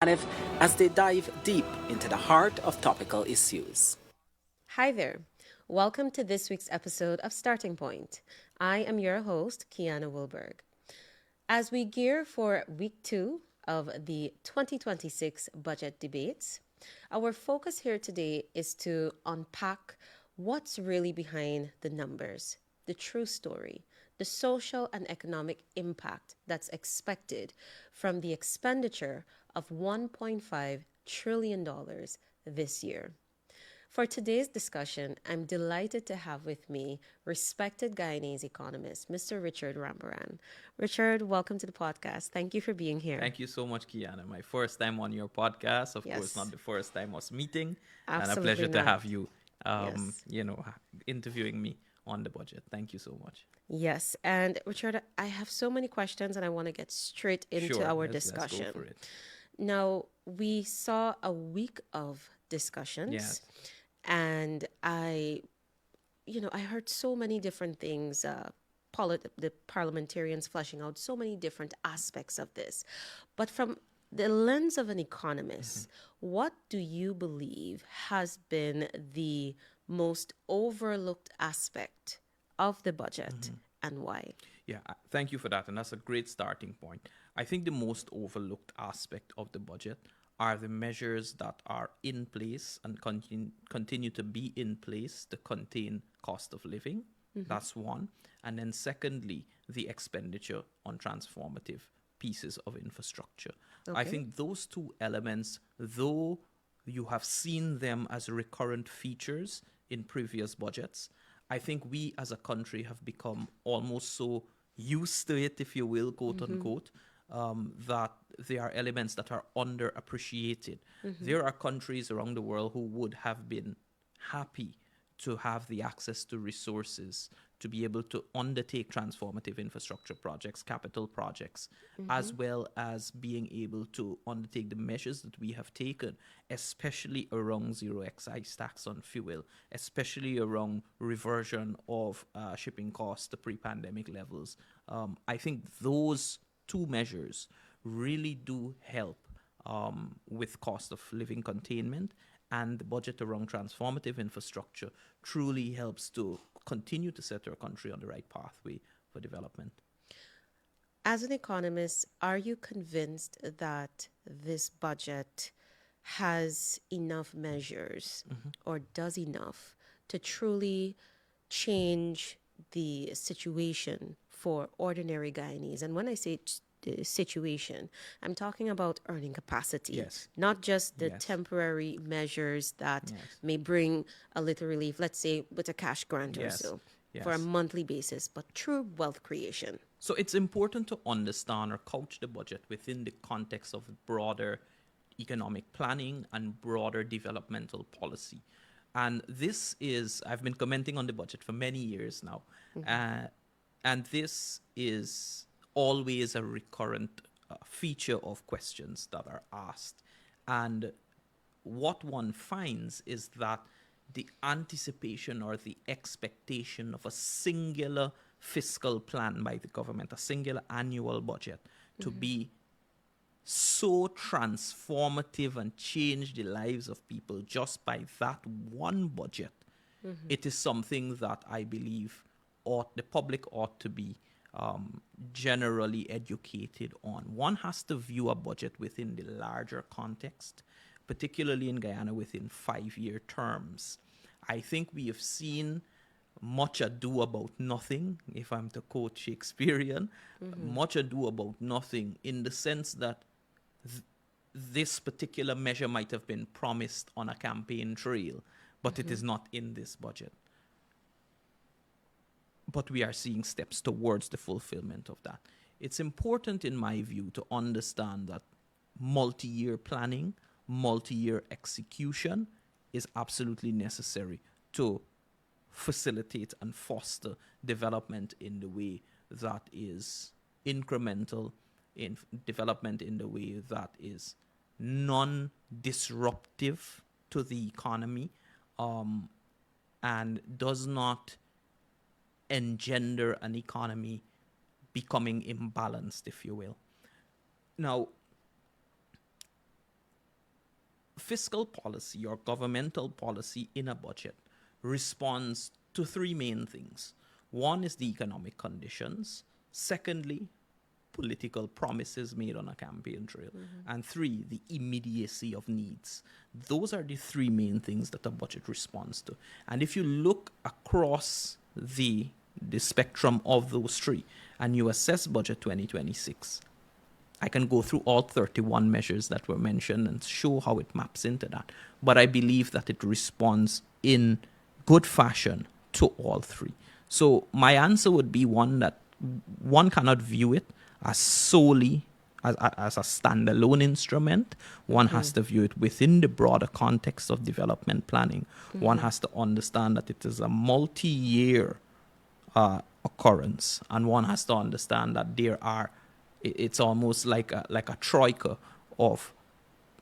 perspective as they dive deep into the heart of topical issues. Hi there. Welcome to this week's episode of Starting Point. I am your host, Kiana Wilberg. As we gear for week 2 of the 2026 budget debates, our focus here today is to unpack what's really behind the numbers, the true story, the social and economic impact that's expected from the expenditure of $1.5 trillion this year. For today's discussion, I'm delighted to have with me respected Guyanese economist, Mr. Richard Rambarran. Richard, welcome to the podcast. Thank you for being here. Thank you so much, Kiana. My first time on your podcast. Of course, Yes, not the first time us meeting. And a absolutely pleasure to not. have you, Yes. interviewing me on the budget. Thank you so much. Yes. And Richard, I have so many questions and I want to get straight into Sure, our let's go for discussion. it. Now, we saw a week of discussions Yes. and I heard so many different things. The parliamentarians fleshing out so many different aspects of this, but from the lens of an economist, what do you believe has been the most overlooked aspect of the budget and why? Yeah, thank you for that. And that's a great starting point. I think the most overlooked aspect of the budget are the measures that are in place and continue to be in place to contain cost of living. That's one. And then secondly, the expenditure on transformative pieces of infrastructure. I Okay. think those two elements, though you have seen them as recurrent features in previous budgets, I think we as a country have become almost so used to it, if you will, quote unquote, that they are elements that are underappreciated. There are countries around the world who would have been happy to have the access to resources to be able to undertake transformative infrastructure projects, capital projects, as well as being able to undertake the measures that we have taken, especially around zero excise tax on fuel, especially around reversion of shipping costs to pre-pandemic levels. I think those two measures really do help with cost of living containment, and the budget around transformative infrastructure truly helps to continue to set our country on the right pathway for development. As an economist, are you convinced that this budget has enough measures or does enough to truly change the situation for ordinary Guyanese? And when I say the situation, I'm talking about earning capacity, Yes. not just the Yes. temporary measures that Yes. may bring a little relief, let's say with a cash grant or Yes. so, for a Yes. monthly basis, but true wealth creation. So it's important to understand or couch the budget within the context of broader economic planning and broader developmental policy. And this is, I've been commenting on the budget for many years now. And this is always a recurrent feature of questions that are asked. And what one finds is that the anticipation or the expectation of a singular fiscal plan by the government, a singular annual budget, to be so transformative and change the lives of people just by that one budget, it is something that I believe the public ought to be generally educated on. One has to view a budget within the larger context, particularly in Guyana within 5-year terms. I think we have seen much ado about nothing, if I'm to quote Shakespearean, much ado about nothing in the sense that this particular measure might have been promised on a campaign trail, but it is not in this budget. But we are seeing steps towards the fulfillment of that. It's important, in my view, to understand that multi-year planning, multi-year execution is absolutely necessary to facilitate and foster development in the way that is incremental, in development in the way that is non-disruptive to the economy, and does not engender an economy becoming imbalanced, if you will. Now, fiscal policy or governmental policy in a budget responds to three main things. One is the economic conditions. Secondly, political promises made on a campaign trail. And three, the immediacy of needs. Those are the three main things that a budget responds to. And if you look across the spectrum of those three and you assess Budget 2026, I can go through all 31 measures that were mentioned and show how it maps into that. But I believe that it responds in good fashion to all three. So my answer would be one that one cannot view it as solely as a standalone instrument. One has to view it within the broader context of development planning. One has to understand that it is a multi-year occurrence, and one has to understand that it's almost like a troika of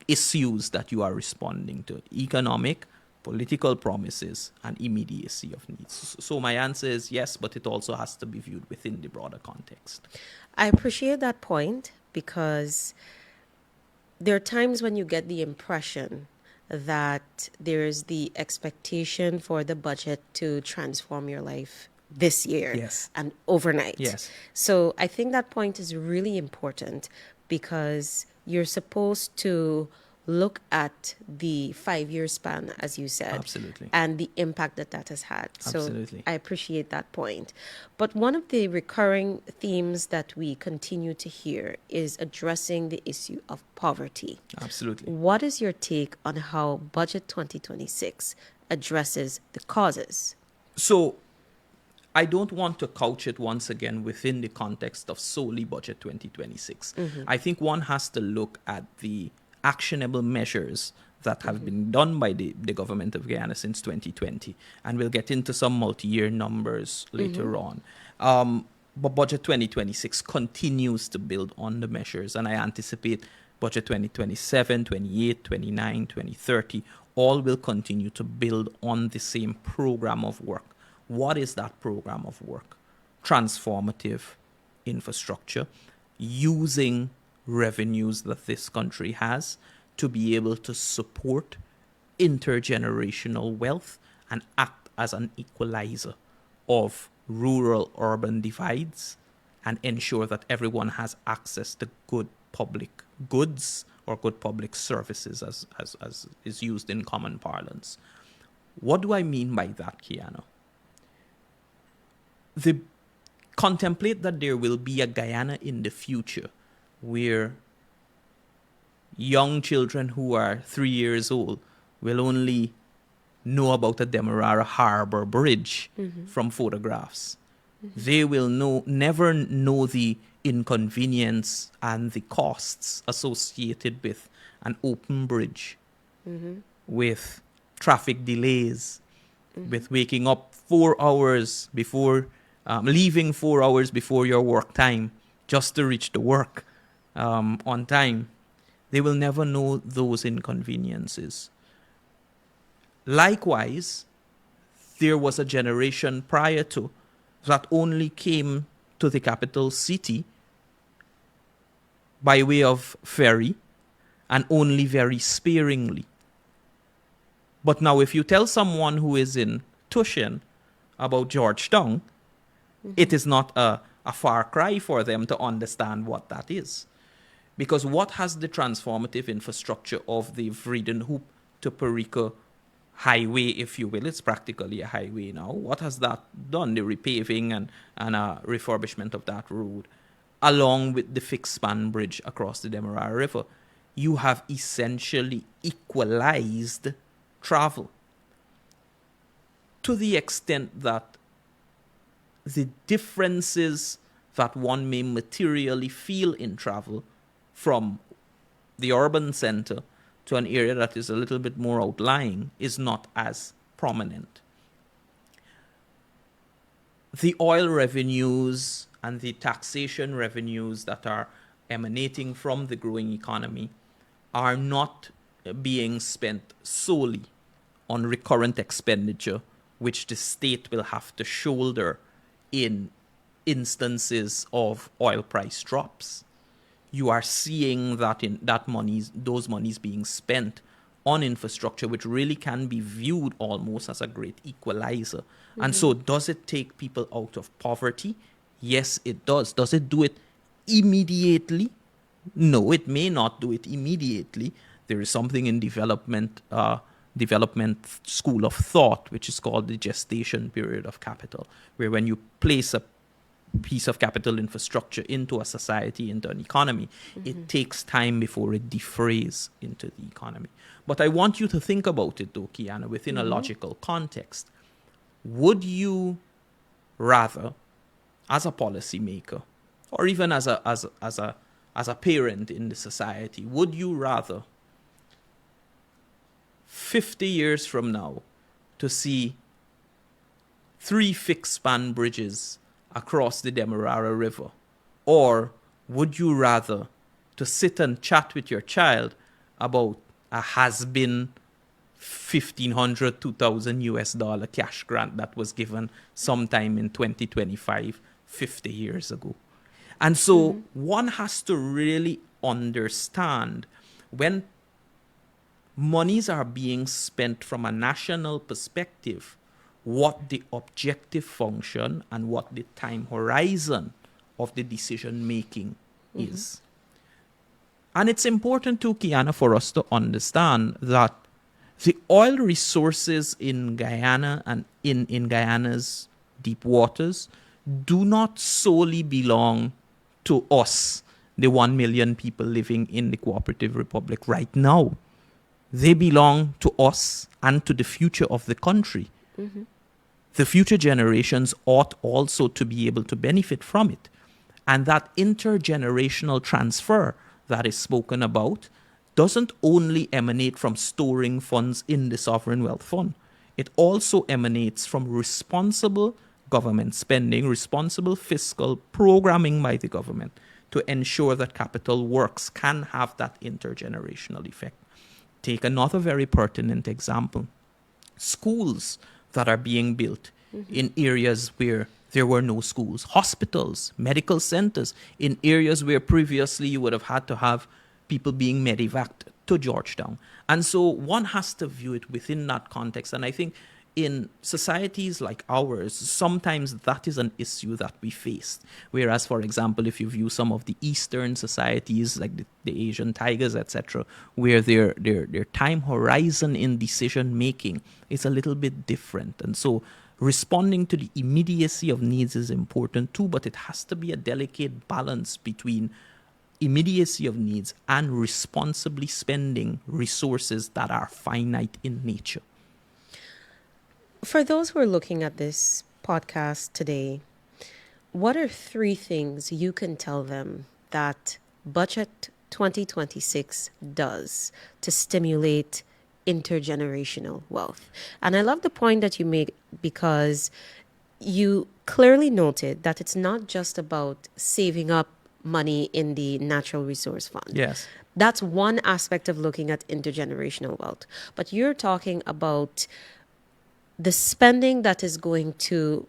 issues that you are responding to: economic, political promises, and immediacy of needs. So my answer is yes, but it also has to be viewed within the broader context. I appreciate that point, because there are times when you get the impression that there's the expectation for the budget to transform your life this year Yes. and overnight. Yes. So I think that point is really important, because you're supposed to look at the 5-year span, as you said. Absolutely. And the impact that has had. Absolutely. So I appreciate that point. But one of the recurring themes that we continue to hear is addressing the issue of poverty. Absolutely. What is your take on how Budget 2026 addresses the causes? So I don't want to couch it once again within the context of solely Budget 2026. I think one has to look at the actionable measures that have been done by the government of Guyana since 2020. And we'll get into some multi-year numbers later on. But Budget 2026 continues to build on the measures. And I anticipate Budget 2027, 28, 29, 2030, all will continue to build on the same program of work. What is that program of work? Transformative infrastructure, using revenues that this country has to be able to support intergenerational wealth and act as an equalizer of rural-urban divides and ensure that everyone has access to good public goods or good public services, as is used in common parlance. What do I mean by that, Guyana? Contemplate that there will be a Guyana in the future where young children who are 3 years old will only know about the Demerara Harbor Bridge from photographs. They will never know the inconvenience and the costs associated with an open bridge, with traffic delays, with waking up 4 hours before, leaving 4 hours before your work time just to reach the work on time. They will never know those inconveniences. Likewise, there was a generation prior to that only came to the capital city by way of ferry and only very sparingly. But now if you tell someone who is in Tushin about Georgetown, it is not a far cry for them to understand what that is. Because what has the transformative infrastructure of the Vreden Hoop to Perico highway, if you will, it's practically a highway now. What has that done? The repaving and refurbishment of that road, along with the fixed span bridge across the Demerara River. You have essentially equalized travel to the extent that the differences that one may materially feel in travel from the urban center to an area that is a little bit more outlying is not as prominent. The oil revenues and the taxation revenues that are emanating from the growing economy are not being spent solely on recurrent expenditure, which the state will have to shoulder in instances of oil price drops. You are seeing that those monies being spent on infrastructure, which really can be viewed almost as a great equalizer. And so, does it take people out of poverty? Yes, it does. Does it do it immediately? No, it may not do it immediately. There is something in development school of thought, which is called the gestation period of capital, where when you place a piece of capital infrastructure into a society, into an economy, it takes time before it defrays into the economy. But I want you to think about it, though, Kiana, within a logical context. Would you rather, as a policymaker, or even as a parent in the society, would you rather 50 years from now to see 3 fixed span bridges across the Demerara River? Or would you rather to sit and chat with your child about a has-been $1,500, $2,000 cash grant that was given sometime in 2025, 50 years ago? And so one has to really understand when monies are being spent from a national perspective, what the objective function and what the time horizon of the decision making is. And it's important too, Kiana, for us to understand that the oil resources in Guyana and in Guyana's deep waters do not solely belong to us, the 1 million people living in the Cooperative Republic right now. They belong to us and to the future of the country. The future generations ought also to be able to benefit from it. And that intergenerational transfer that is spoken about doesn't only emanate from storing funds in the Sovereign Wealth Fund. It also emanates from responsible government spending, responsible fiscal programming by the government to ensure that capital works can have that intergenerational effect. Take another very pertinent example. Schools that are being built in areas where there were no schools, hospitals, medical centers, in areas where previously you would have had to have people being medevaced to Georgetown. And so one has to view it within that context. And I think in societies like ours, sometimes that is an issue that we face. Whereas, for example, if you view some of the Eastern societies, like the Asian tigers, etc., where their time horizon in decision making is a little bit different. And so responding to the immediacy of needs is important too, but it has to be a delicate balance between immediacy of needs and responsibly spending resources that are finite in nature. For those who are looking at this podcast today, what are 3 things you can tell them that Budget 2026 does to stimulate intergenerational wealth? And I love the point that you make, because you clearly noted that it's not just about saving up money in the natural resource fund. Yes. That's one aspect of looking at intergenerational wealth. But you're talking about the spending that is going to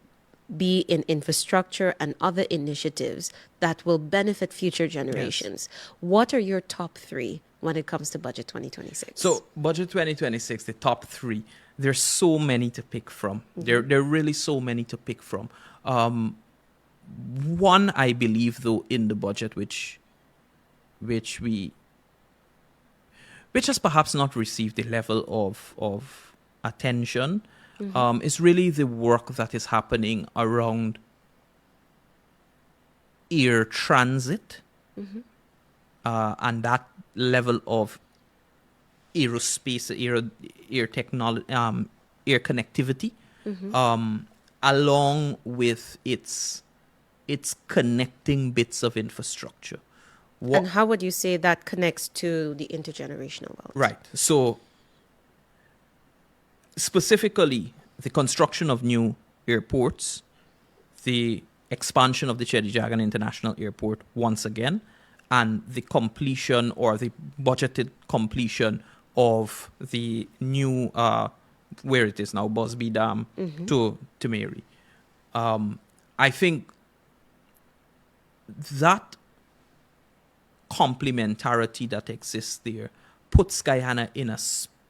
be in infrastructure and other initiatives that will benefit future generations. Yes. What are your top 3 when it comes to Budget 2026? So Budget 2026, the top 3, there's so many to pick from. There are really so many to pick from. One, I believe, though, in the budget, which has perhaps not received the level of attention, is really the work that is happening around air transit and that level of aerospace, air technology, air connectivity, along with its connecting bits of infrastructure. And how would you say that connects to the intergenerational wealth? Right. So specifically, the construction of new airports, the expansion of the Chedijagan International Airport once again, and the completion or the budgeted completion of the new, where it is now, Busby Dam to Mary. I think that complementarity that exists there puts Guyana in a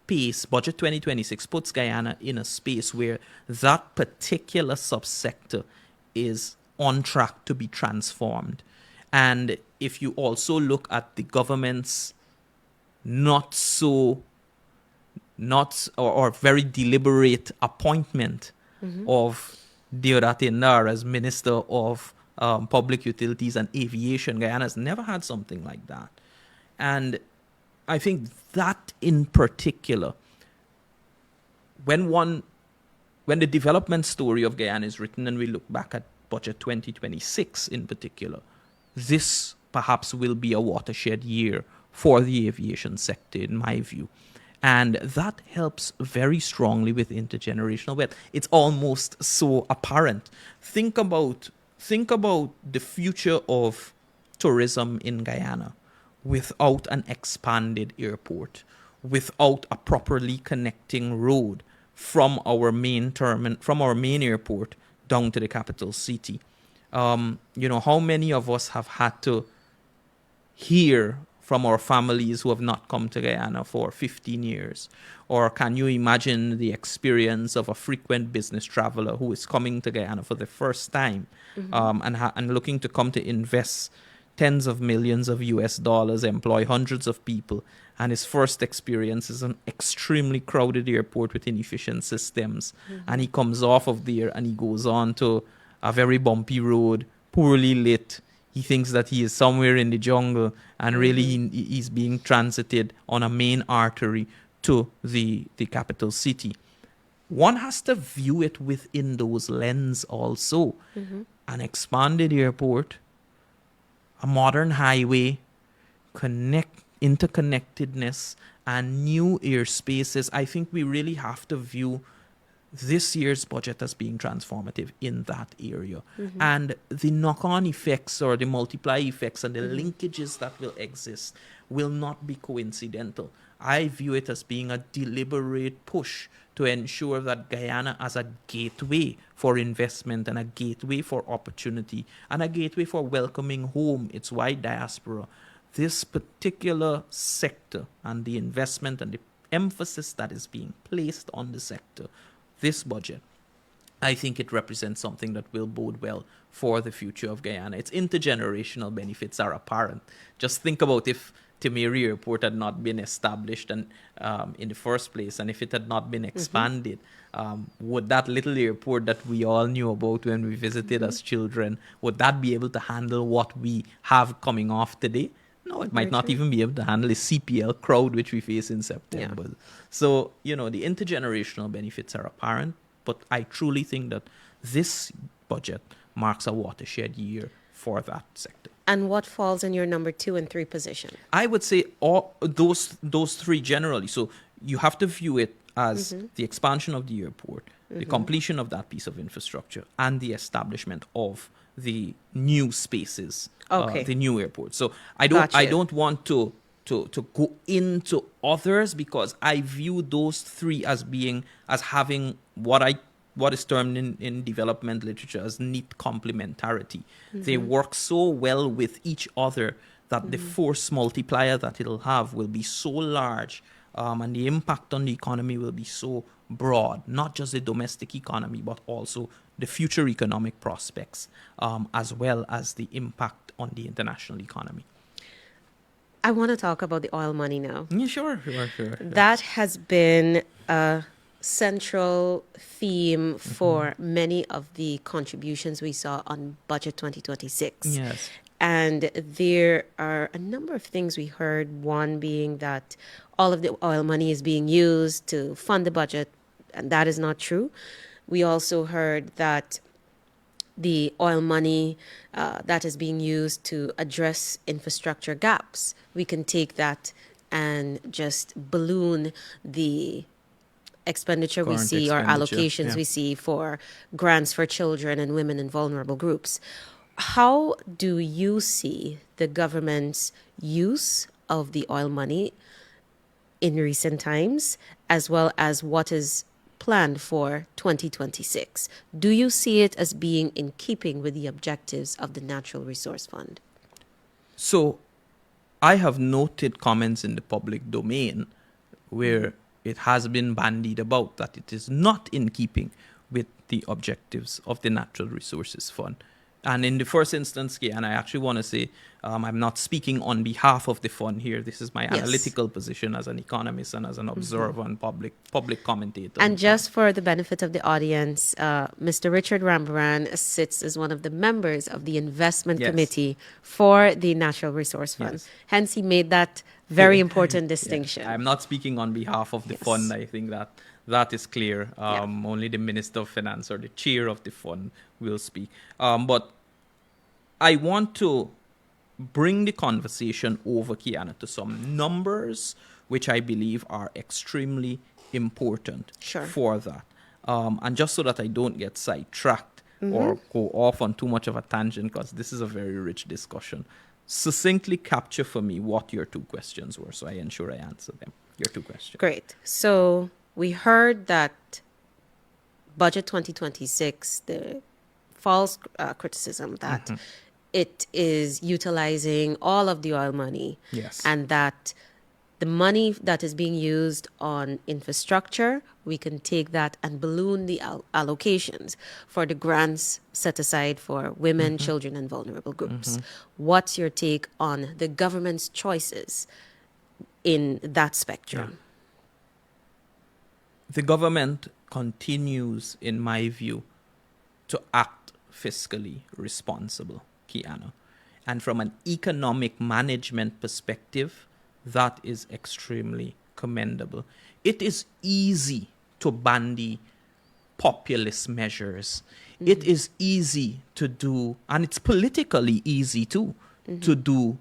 space, Budget 2026 puts Guyana in a space where that particular subsector is on track to be transformed. And if you also look at the government's not so not or very deliberate appointment of Deodati Nar as Minister of Public Utilities and Aviation. Guyana has never had something like that. And I think that in particular, when the development story of Guyana is written and we look back at Budget 2026 in particular, this perhaps will be a watershed year for the aviation sector, in my view. And that helps very strongly with intergenerational wealth. It's almost so apparent. Think about the future of tourism in Guyana without an expanded airport, without a properly connecting road from our main airport down to the capital city. How many of us have had to hear from our families who have not come to Guyana for 15 years? Or can you imagine the experience of a frequent business traveler who is coming to Guyana for the first time and looking to come to invest tens of millions of US dollars, employ hundreds of people, and his first experience is an extremely crowded airport with inefficient systems, and he comes off of there and he goes on to a very bumpy road, poorly lit. He thinks that he is somewhere in the jungle, and really he's being transited on a main artery to the capital city. One has to view it within those lenses also. An expanded airport, a modern highway, interconnectedness, and new airspaces. I think we really have to view this year's budget as being transformative in that area. And the knock-on effects or the multiply effects and the linkages that will exist will not be coincidental. I view it as being a deliberate push to ensure that Guyana as a gateway for investment and a gateway for opportunity and a gateway for welcoming home its wide diaspora. This particular sector and the investment and the emphasis that is being placed on the sector, this budget, I think it represents something that will bode well for the future of Guyana. Its intergenerational benefits are apparent. Just think about if Timeri Airport had not been established and in the first place, and if it had not been expanded, would that little airport that we all knew about when we visited as children, would that be able to handle what we have coming off today? No, it might not even be able to handle the CPL crowd which we face in September. Yeah. So, the intergenerational benefits are apparent, but I truly think that this budget marks a watershed year for that sector. And what falls in your number 2 and 3 position? I would say all those three generally. So you have to view it as the expansion of the airport, the completion of that piece of infrastructure, and the establishment of the new spaces, the new airport. So I don't want to go into others because I view those three as having what is termed in development literature as neat complementarity. They work so well with each other that the force multiplier that it'll have will be so large, and the impact on the economy will be so broad, not just the domestic economy, but also the future economic prospects, as well as the impact on the international economy. I want to talk about the oil money now. Yeah, sure. That has been a central theme for many of the contributions we saw on Budget 2026. Yes. And there are a number of things we heard, one being that all of the oil money is being used to fund the budget, and that is not true. We also heard that the oil money that is being used to address infrastructure gaps, we can take that and just balloon the expenditure we see or allocations we see for grants for children and women and vulnerable groups. How do you see the government's use of the oil money in recent times, as well as what is planned for 2026? Do you see it as being in keeping with the objectives of the Natural Resource Fund? So I have noted comments in the public domain where it has been bandied about that it is not in keeping with the objectives of the Natural Resources Fund. And in the first instance, and I actually want to say, I'm not speaking on behalf of the fund here. This is my analytical position as an economist and as an observer and public commentator. And just for the benefit of the audience, Mr. Richard Rambarran sits as one of the members of the investment committee for the Natural Resource Fund. Yes. Hence, he made that very important distinction. I'm not speaking on behalf of the fund. I think that is clear. Only the Minister of Finance or the chair of the fund will speak. But I want to bring the conversation over, Guyana, to some numbers which I believe are extremely important for that. And just so that I don't get sidetracked or go off on too much of a tangent, because this is a very rich discussion, succinctly capture for me what your two questions were, so I ensure I answer them. Your two questions. Great. So we heard that Budget 2026, the false criticism that it is utilizing all of the oil money, and that the money that is being used on infrastructure, we can take that and balloon the allocations for the grants set aside for women, children, and vulnerable groups. What's your take on the government's choices in that spectrum? The government continues, in my view, to act fiscally responsible, Guyana. And from an economic management perspective, that is extremely commendable. It is easy to bandy populist measures. It is easy to do, and it's politically easy too, to do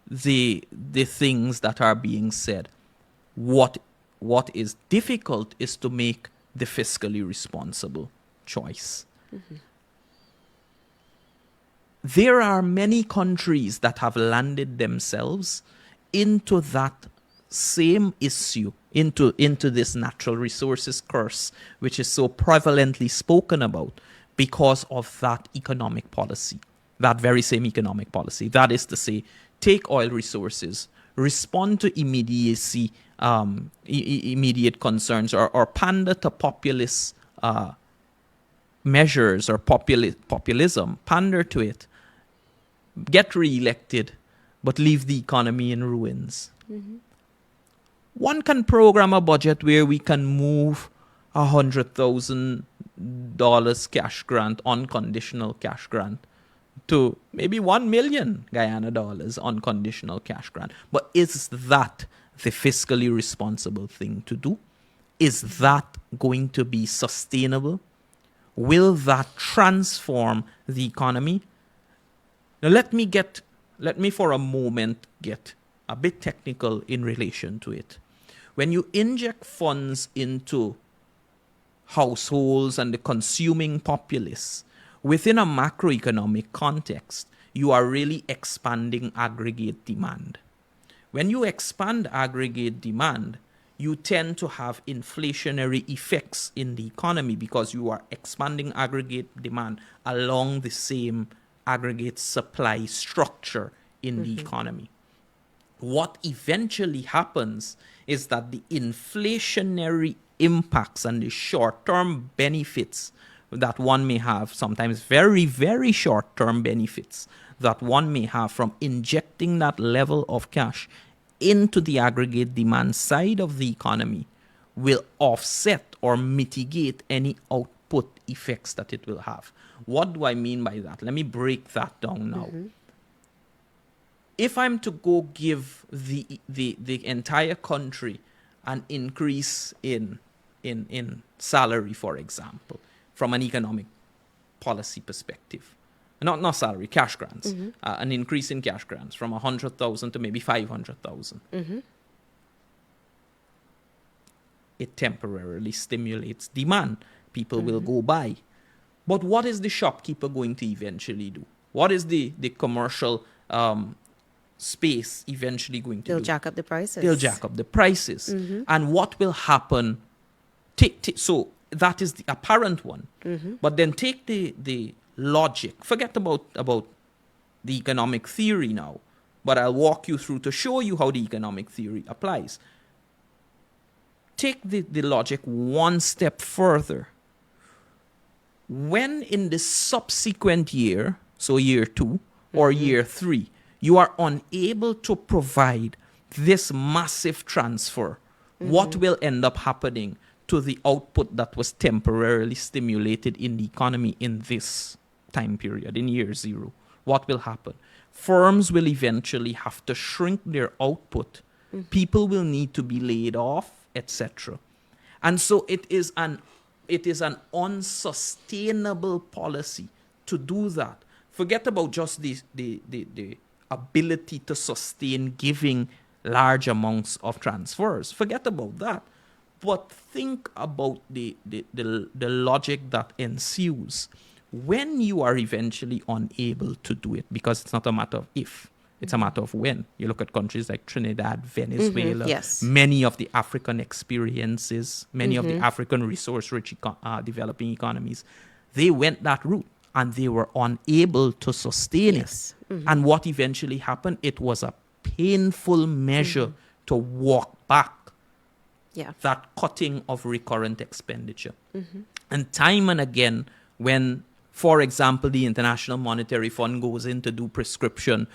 the things that are being said. What is difficult is to make the fiscally responsible choice. There are many countries that have landed themselves into that same issue, into this natural resources curse, which is so prevalently spoken about because of that economic policy, that very same economic policy. That is to say, take oil resources, respond to immediacy, immediate concerns, or pander to populist measures or populism, pander to it, get re-elected, but leave the economy in ruins. One can program a budget where we can move $100,000 cash grant, unconditional cash grant, to maybe 1 million Guyana dollars unconditional cash grant. But is that the fiscally responsible thing to do? Is that going to be sustainable? Will that transform the economy? Now let me for a moment get a bit technical in relation to it. When you inject funds into households and the consuming populace within a macroeconomic context, you are really expanding aggregate demand. When you expand aggregate demand, you tend to have inflationary effects in the economy because you are expanding aggregate demand along the same aggregate supply structure in the economy. What eventually happens is that the inflationary impacts and the short-term benefits that one may have, sometimes very, very short-term benefits that one may have from injecting that level of cash into the aggregate demand side of the economy, will offset or mitigate any output effects that it will have. What do I mean by that? Let me break that down now. If I'm to go give the entire country an increase in salary, for example, from an economic policy perspective, not salary, cash grants, an increase in cash grants from 100,000 to maybe 500,000. It temporarily stimulates demand. People will go buy. But what is the shopkeeper going to eventually do? What is the commercial space eventually going to do? They'll jack up the prices. They'll jack up the prices. And what will happen? So that is the apparent one. But then take the logic. Forget about the economic theory now. But I'll walk you through to show you how the economic theory applies. take the logic one step further, when in the subsequent year, so year 2 or year 3, you are unable to provide this massive transfer, what will end up happening to the output that was temporarily stimulated in the economy in this time period, in year 0? What will happen? Firms will eventually have to shrink their output. People will need to be laid off, etc. And so it is an unsustainable policy to do that. Forget about just the ability to sustain giving large amounts of transfers. Forget about that. But think about the logic that ensues when you are eventually unable to do it, because it's not a matter of if, it's a matter of when. You look at countries like Trinidad, Venezuela, Yes. many of the African experiences, many of the African resource-rich developing economies, they went that route and they were unable to sustain Yes. it. And what eventually happened, it was a painful measure to walk back Yeah. that cutting of recurrent expenditure. And time and again, when, for example, the International Monetary Fund goes in to do prescription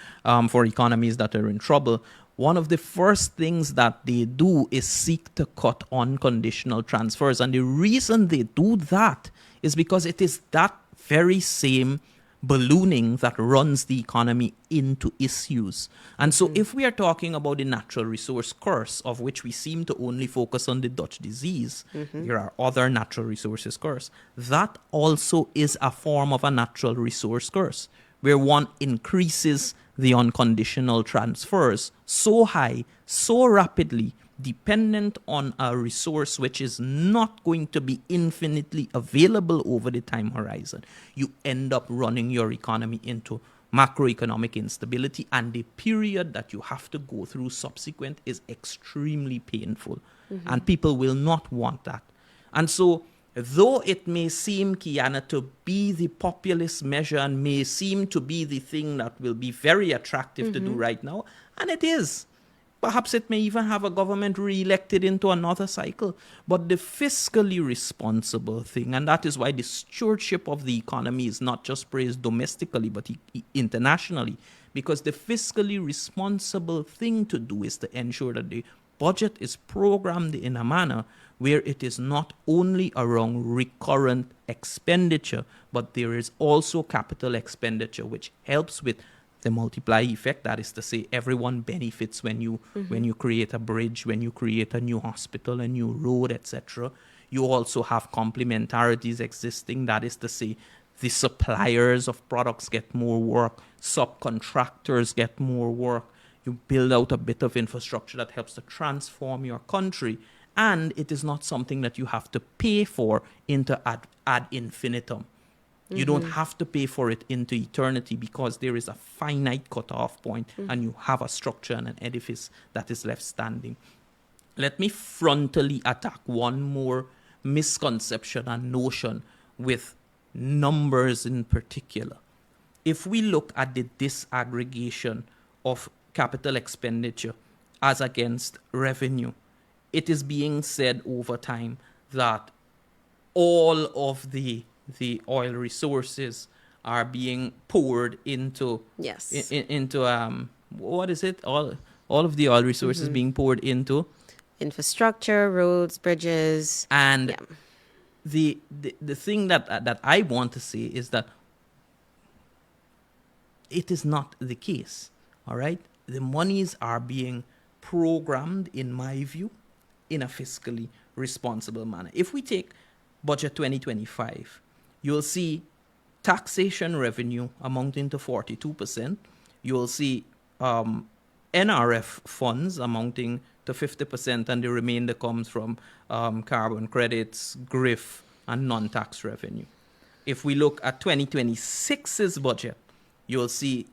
for economies that are in trouble, one of the first things that they do is seek to cut unconditional transfers. And the reason they do that is because it is that very same ballooning that runs the economy into issues. And so if we are talking about the natural resource curse, of which we seem to only focus on the Dutch disease, there are other natural resources curse. That also is a form of a natural resource curse, where one increases the unconditional transfers so high, so rapidly, dependent on a resource which is not going to be infinitely available over the time horizon. You end up running your economy into macroeconomic instability, and the period that you have to go through subsequent is extremely painful. And people will not want that. And so, though it may seem, Guyana, to be the populist measure and may seem to be the thing that will be very attractive to do right now, and it is. Perhaps it may even have a government re-elected into another cycle. But the fiscally responsible thing, and that is why the stewardship of the economy is not just praised domestically, but internationally, because the fiscally responsible thing to do is to ensure that the budget is programmed in a manner where it is not only around recurrent expenditure, but there is also capital expenditure, which helps with the multiply effect. That is to say, everyone benefits when you create a bridge, when you create a new hospital, a new road, etc. You also have complementarities existing. That is to say, the suppliers of products get more work, subcontractors get more work. You build out a bit of infrastructure that helps to transform your country, and it is not something that you have to pay for into ad infinitum. You don't have to pay for it into eternity, because there is a finite cutoff point, and you have a structure and an edifice that is left standing. Let me frontally attack one more misconception and notion with numbers in particular. If we look at the disaggregation of capital expenditure as against revenue, it is being said over time that all of the oil resources are being poured into what is it, all of the oil resources being poured into infrastructure, roads, bridges, and the thing that I want to say is that it is not the case. All right, the monies are being programmed, in my view, in a fiscally responsible manner. If we take budget 2025, you'll see taxation revenue amounting to 42%. You'll see NRF funds amounting to 50%, and the remainder comes from carbon credits, GRIF, and non-tax revenue. If we look at 2026's budget, you'll see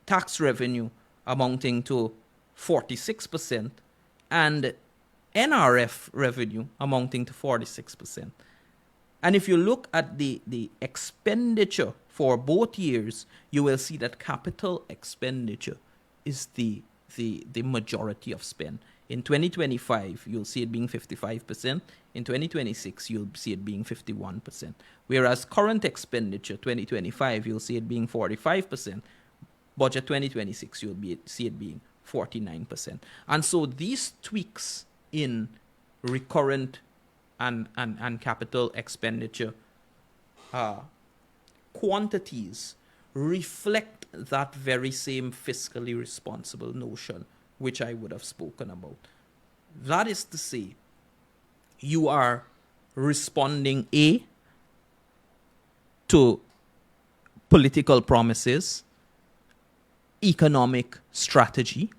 tax revenue amounting to 46% and NRF revenue amounting to 46%. And if you look at the expenditure for both years, you will see that capital expenditure is the majority of spend. In 2025, you'll see it being 55%. In 2026, you'll see it being 51%. Whereas current expenditure, 2025, you'll see it being 45%. Budget 2026, see it being 49%. And so these tweaks in recurrent and capital expenditure quantities reflect that very same fiscally responsible notion which I would have spoken about. That is to say, you are responding A, to political promises, economic strategy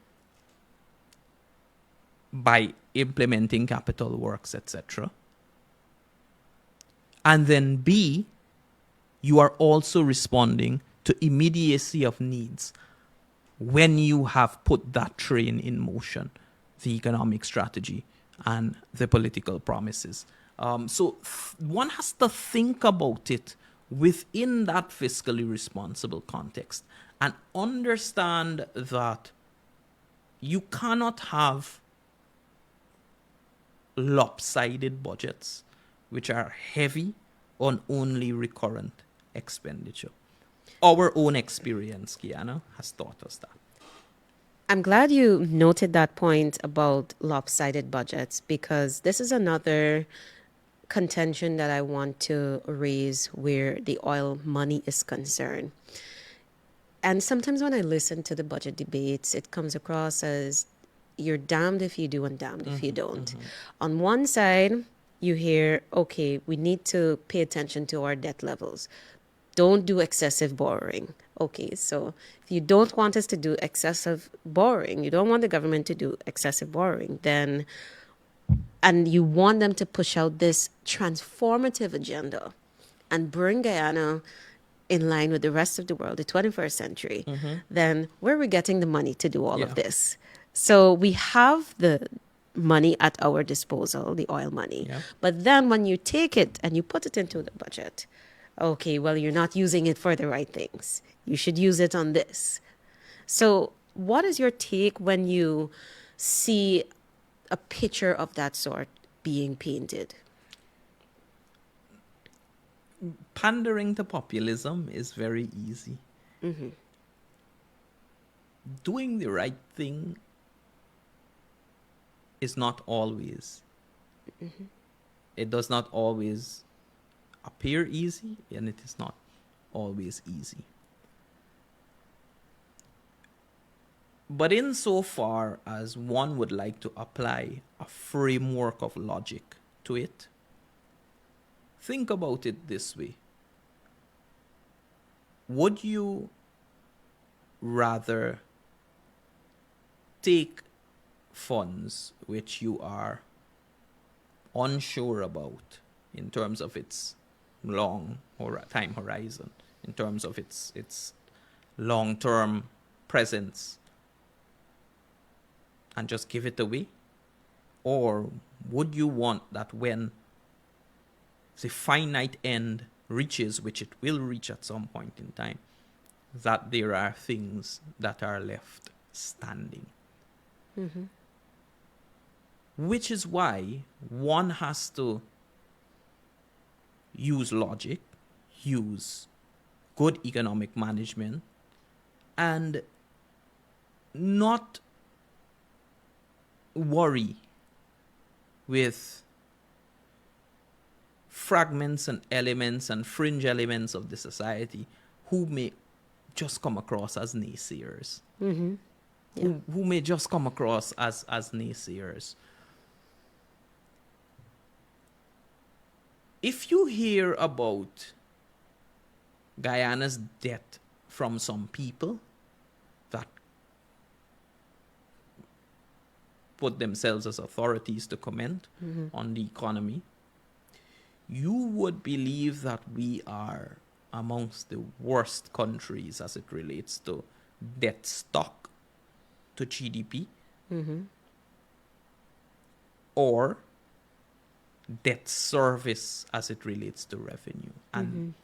by implementing capital works, etc. And then B, you are also responding to immediacy of needs when you have put that train in motion, the economic strategy and the political promises. So one has to think about it within that fiscally responsible context and understand that you cannot have lopsided budgets which are heavy on only recurrent expenditure. Our own experience, Guyana, has taught us that. I'm glad you noted that point about lopsided budgets, because this is another contention that I want to raise where the oil money is concerned. And sometimes when I listen to the budget debates, it comes across as you're damned if you do and damned if you don't. On one side, you hear, okay, we need to pay attention to our debt levels. Don't do excessive borrowing. Okay, so if you don't want us to do excessive borrowing, you don't want the government to do excessive borrowing, then, and you want them to push out this transformative agenda and bring Guyana in line with the rest of the world, the 21st century, then where are we getting the money to do all of this? So we have the money at our disposal, the oil money. But then when you take it and you put it into the budget, okay, well, you're not using it for the right things. You should use it on this. So what is your take when you see a picture of that sort being painted? Pandering to populism is very easy. Doing the right thing is not always. It does not always appear easy, and it is not always easy. But insofar as one would like to apply a framework of logic to it, think about it this way. Would you rather take funds which you are unsure about in terms of its long or time horizon, in terms of its long-term presence, and just give it away? Or would you want that when the finite end reaches, which it will reach at some point in time, that there are things that are left standing? Which is why one has to use logic, use good economic management, and not worry with fragments and elements and fringe elements of the society who may just come across as naysayers. Who may just come across as naysayers. If you hear about Guyana's debt from some people that put themselves as authorities to comment on the economy, you would believe that we are amongst the worst countries as it relates to debt stock to GDP, or debt service as it relates to revenue. And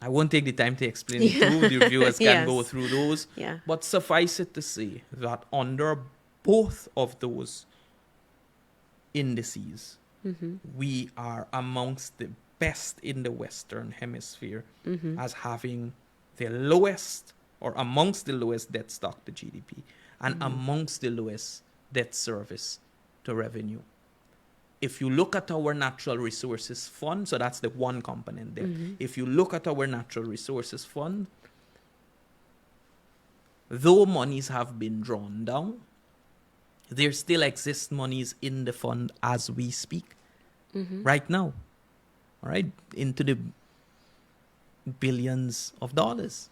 I won't take the time to explain it to the viewers can go through those. But suffice it to say that under both of those indices, we are amongst the best in the Western Hemisphere as having the lowest or amongst the lowest debt stock to GDP and amongst the lowest debt service to revenue. If you look at our natural resources fund, so that's the one component there. If you look at our natural resources fund, though monies have been drawn down, there still exist monies in the fund as we speak right now. All right, into the billions of dollars.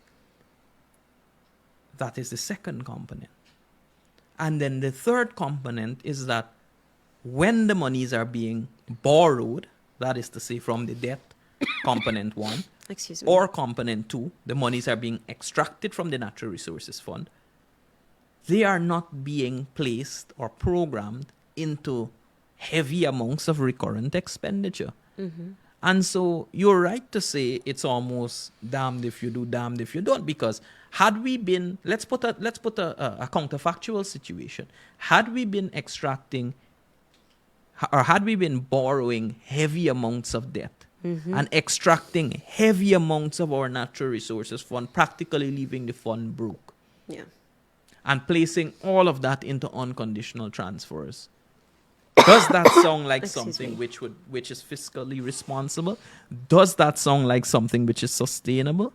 That is the second component. And then the third component is that when the monies are being borrowed, that is to say from the debt, component 1, Excuse me. or component 2, the monies are being extracted from the natural resources fund, they are not being placed or programmed into heavy amounts of recurrent expenditure. And so you're right to say it's almost damned if you do, damned if you don't, because had we been, let's put a counterfactual situation. Had we been extracting or had we been borrowing heavy amounts of debt and extracting heavy amounts of our natural resources fund, practically leaving the fund broke, and placing all of that into unconditional transfers, does that sound like something which is fiscally responsible? Does that sound like something which is sustainable?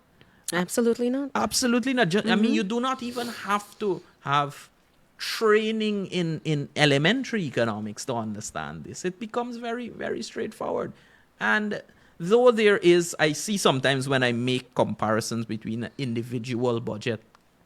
Absolutely not. Absolutely not. I mean, you do not even have to have training in elementary economics to understand this. It becomes very, very straightforward. And though there is, I see sometimes when I make comparisons between an individual budget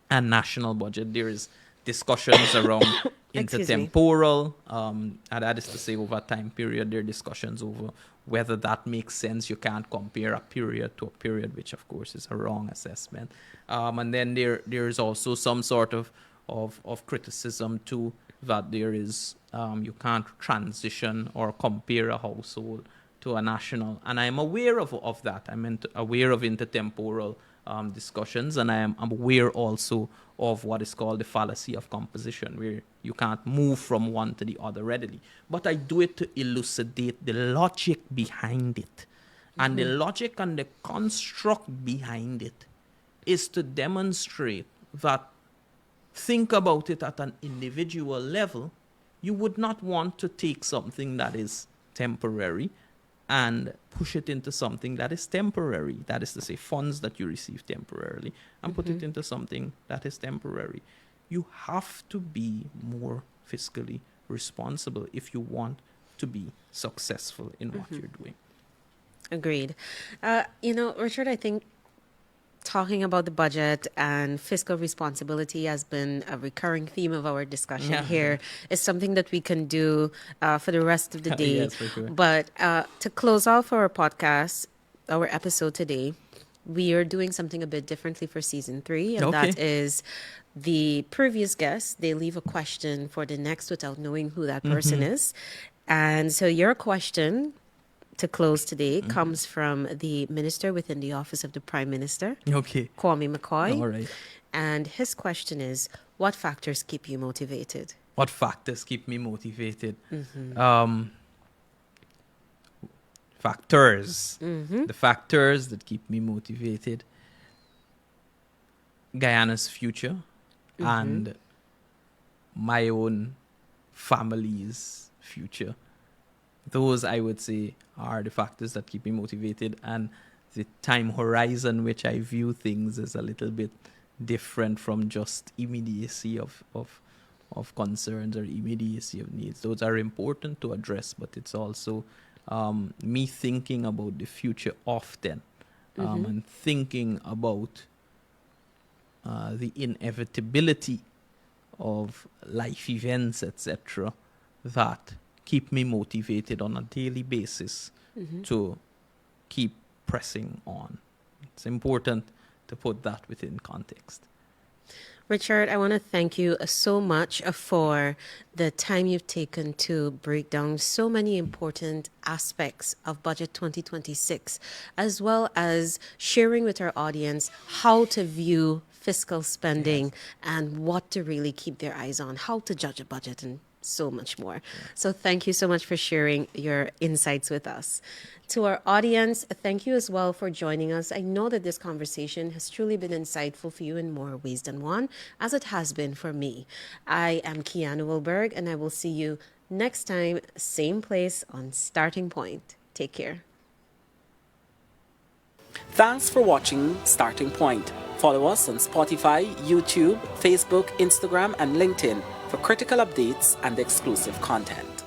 and national budget, there is discussions around intertemporal, and that is to say over a time period, there are discussions over whether that makes sense. You can't compare a period to a period, which of course is a wrong assessment. And then there is also some sort of criticism too, that there is, you can't transition or compare a household to a national. And I'm aware of that. I'm aware of intertemporal discussions, and I'm aware also of what is called the fallacy of composition, where you can't move from one to the other readily. But I do it to elucidate the logic behind it. And the logic and the construct behind it is to demonstrate that, think about it at an individual level, you would not want to take something that is temporary and push it into something that is temporary. That is to say, funds that you receive temporarily, and put it into something that is temporary. You have to be more fiscally responsible if you want to be successful in what you're doing. Agreed. Richard, I think talking about the budget and fiscal responsibility has been a recurring theme of our discussion here. It's something that we can do for the rest of the day. Yes, for sure. But to close off our podcast, our episode today, we are doing something a bit differently for season 3, and that is the previous guest, they leave a question for the next without knowing who that person is. And so your question to close today comes from the minister within the office of the Prime Minister, Kwame McCoy. All right. And his question is, what factors keep you motivated? What factors keep me motivated? Factors. The factors that keep me motivated: Guyana's future and my own family's future. Those, I would say, are the factors that keep me motivated, and the time horizon which I view things is a little bit different from just immediacy of concerns or immediacy of needs. Those are important to address, but it's also me thinking about the future often, and thinking about the inevitability of life events, etc., that keep me motivated on a daily basis to keep pressing on. It's important to put that within context. Richard, I want to thank you so much for the time you've taken to break down so many important aspects of Budget 2026, as well as sharing with our audience how to view fiscal spending, and what to really keep their eyes on, how to judge a budget, and so much more. So thank you so much for sharing your insights with us. To our audience, thank you as well for joining us. I know that this conversation has truly been insightful for you in more ways than one, as it has been for me. I am Kiana Wilberg, and I will see you next time, same place on Starting Point. Take care. Thanks for watching Starting Point. Follow us on Spotify, YouTube, Facebook, Instagram, and LinkedIn for critical updates and exclusive content.